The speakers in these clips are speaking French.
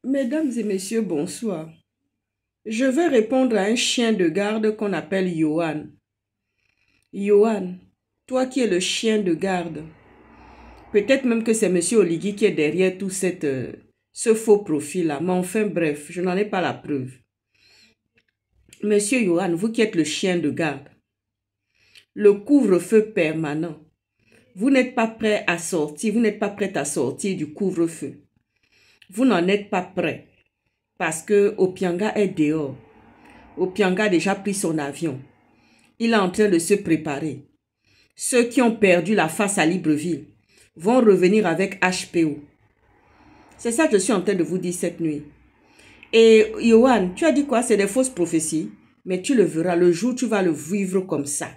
Mesdames et messieurs, bonsoir. Je vais répondre à un chien de garde qu'on appelle Johan. Johan, toi qui es le chien de garde, peut-être même que c'est Monsieur Oligui qui est derrière tout ce faux profil-là, mais enfin bref, je n'en ai pas la preuve. Monsieur Johan, vous qui êtes le chien de garde, le couvre-feu permanent, vous n'êtes pas prêt à sortir, vous n'êtes pas prêt à sortir du couvre-feu. Vous n'en êtes pas prêt parce que Opianga est dehors. Opianga a déjà pris son avion. Il est en train de se préparer. Ceux qui ont perdu la face à Libreville vont revenir avec HPO. C'est ça que je suis en train de vous dire cette nuit. Et Johan, tu as dit quoi? C'est des fausses prophéties. Mais tu le verras, le jour où tu vas le vivre comme ça.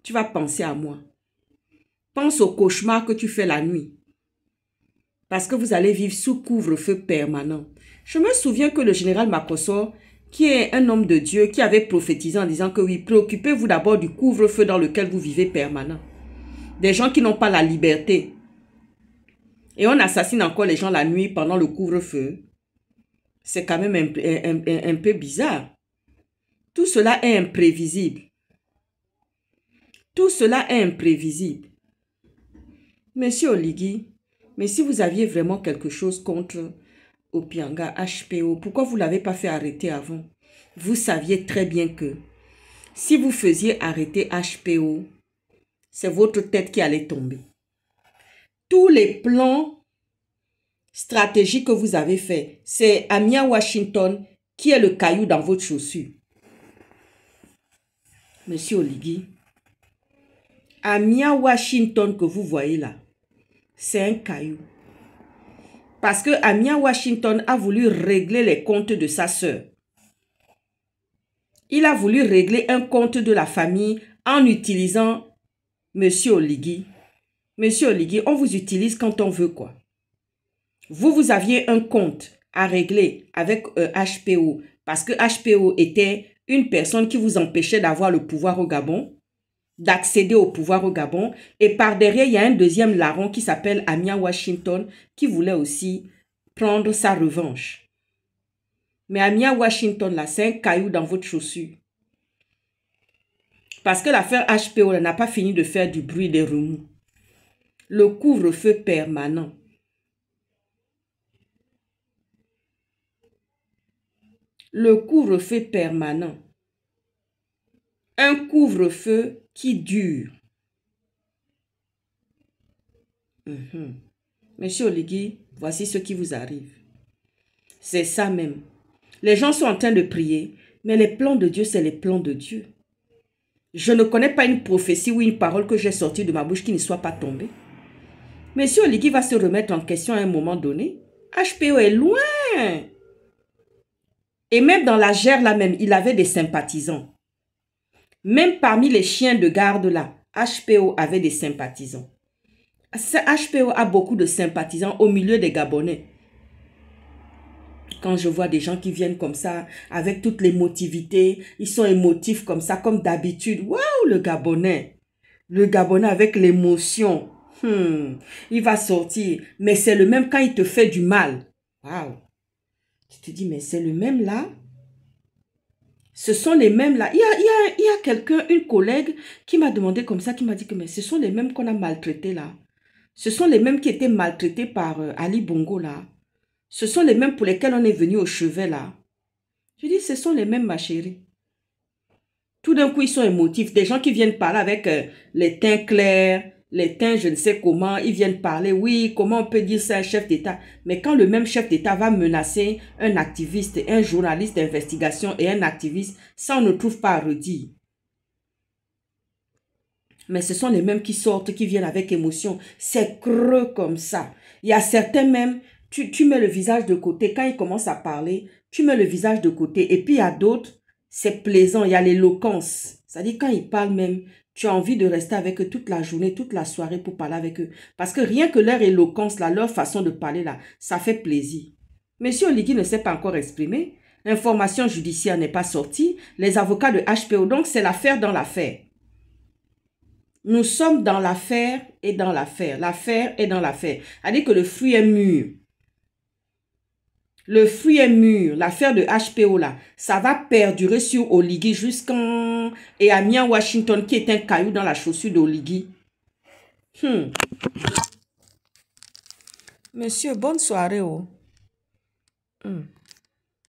Tu vas penser à moi. Pense au cauchemar que tu fais la nuit. Parce que vous allez vivre sous couvre-feu permanent. Je me souviens que le général Makosso, qui est un homme de Dieu, qui avait prophétisé en disant que oui, préoccupez-vous d'abord du couvre-feu dans lequel vous vivez permanent. Des gens qui n'ont pas la liberté. Et on assassine encore les gens la nuit pendant le couvre-feu. C'est quand même un peu bizarre. Tout cela est imprévisible. Tout cela est imprévisible. Monsieur Oligui, mais si vous aviez vraiment quelque chose contre Opianga, HPO, pourquoi vous ne l'avez pas fait arrêter avant? Vous saviez très bien que si vous faisiez arrêter HPO, c'est votre tête qui allait tomber. Tous les plans stratégiques que vous avez faits, c'est Amia Washington qui est le caillou dans votre chaussure. Monsieur Oligui, Amia Washington que vous voyez là, c'est un caillou. Parce que Amia Washington a voulu régler les comptes de sa sœur. Il a voulu régler un compte de la famille en utilisant Monsieur Oligui. Monsieur Oligui, on vous utilise quand on veut quoi. Vous aviez un compte à régler avec HPO parce que HPO était une personne qui vous empêchait d'avoir le pouvoir au Gabon, d'accéder au pouvoir au Gabon. Et par derrière, il y a un deuxième larron qui s'appelle Amia Washington qui voulait aussi prendre sa revanche. Mais Amia Washington, là, c'est un caillou dans votre chaussure. Parce que l'affaire HPO n'a pas fini de faire du bruit des remous. Le couvre-feu permanent. Le couvre-feu permanent. Un couvre-feu qui dure. Monsieur Oligui, voici ce qui vous arrive. C'est ça même. Les gens sont en train de prier, mais les plans de Dieu, c'est les plans de Dieu. Je ne connais pas une prophétie ou une parole que j'ai sortie de ma bouche qui ne soit pas tombée. Monsieur Oligui va se remettre en question à un moment donné. HPO est loin. Et même dans la gère là même, il avait des sympathisants. Même parmi les chiens de garde là, HPO avait des sympathisants. HPO a beaucoup de sympathisants au milieu des Gabonais. Quand je vois des gens qui viennent comme ça, avec toute l'émotivité, ils sont émotifs comme ça, comme d'habitude. Waouh, le Gabonais. Le Gabonais avec l'émotion. Il va sortir. Mais c'est le même quand il te fait du mal. Waouh. Tu te dis, mais c'est le même là. Ce sont les mêmes là. Il y a quelqu'un, une collègue, qui m'a demandé comme ça, qui m'a dit que mais ce sont les mêmes qu'on a maltraités là. Ce sont les mêmes qui étaient maltraités par Ali Bongo là. Ce sont les mêmes pour lesquels on est venu au chevet là. Je dis, ce sont les mêmes, ma chérie. Tout d'un coup, ils sont émotifs. Des gens qui viennent parler avec les teints clairs, les teints je ne sais comment, ils viennent parler. Oui, comment on peut dire ça à un chef d'État? Mais quand le même chef d'État va menacer un activiste, un journaliste d'investigation et un activiste, ça on ne trouve pas à redire. Mais ce sont les mêmes qui sortent, qui viennent avec émotion. C'est creux comme ça. Il y a certains même... Tu mets le visage de côté. Quand ils commencent à parler, tu mets le visage de côté. Et puis, il y a d'autres, c'est plaisant. Il y a l'éloquence. C'est-à-dire, quand ils parlent même, tu as envie de rester avec eux toute la journée, toute la soirée pour parler avec eux. Parce que rien que leur éloquence, là, leur façon de parler, là, ça fait plaisir. Monsieur Oligui ne s'est pas encore exprimé. L'information judiciaire n'est pas sortie. Les avocats de HPO, donc c'est l'affaire dans l'affaire. Nous sommes dans l'affaire et dans l'affaire. L'affaire est dans l'affaire. C'est-à-dire que le fruit est mûr. Le fruit est mûr. L'affaire de HPO là, ça va perdurer sur Oligui jusqu'en... Et à Mia Washington qui est un caillou dans la chaussure d'Oligui. Monsieur, bonne soirée. Oh.